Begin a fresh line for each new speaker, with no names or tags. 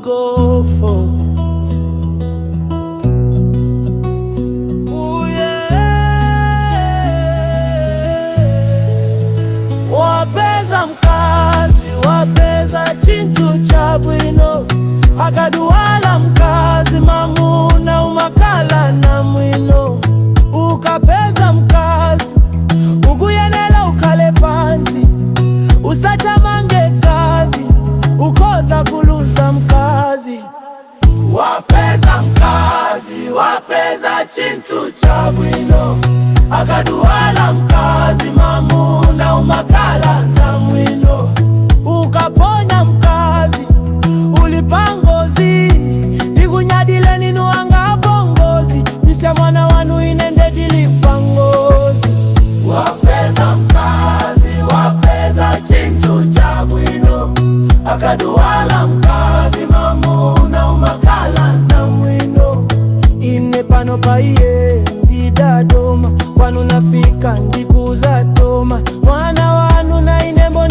magofo. Wapeza mkazi, wapeza chintu cha bwino, akaduwala mkazi mamuna umakala na mwino. Ukapeza mkazi uguyenela ukale pansi, usachamange kazi ukoza kuluza mkazi. Wapeza mkazi, wapeza chintu cha bwino, akaduwala mkazi mamuna umakala na mwino. Ukaponya mkazi ulipangozi, igunyadile ninuanga bongozi, nisya mwana wanu inende dilipangozi. Wapeza mkazi, wapeza chintu cha bwino, akaduwala mkazi mamuna umakala na mwino. Ine pano paiye ndidadoma, kwanu nafika ndikuza toma, mwana wanu na inembo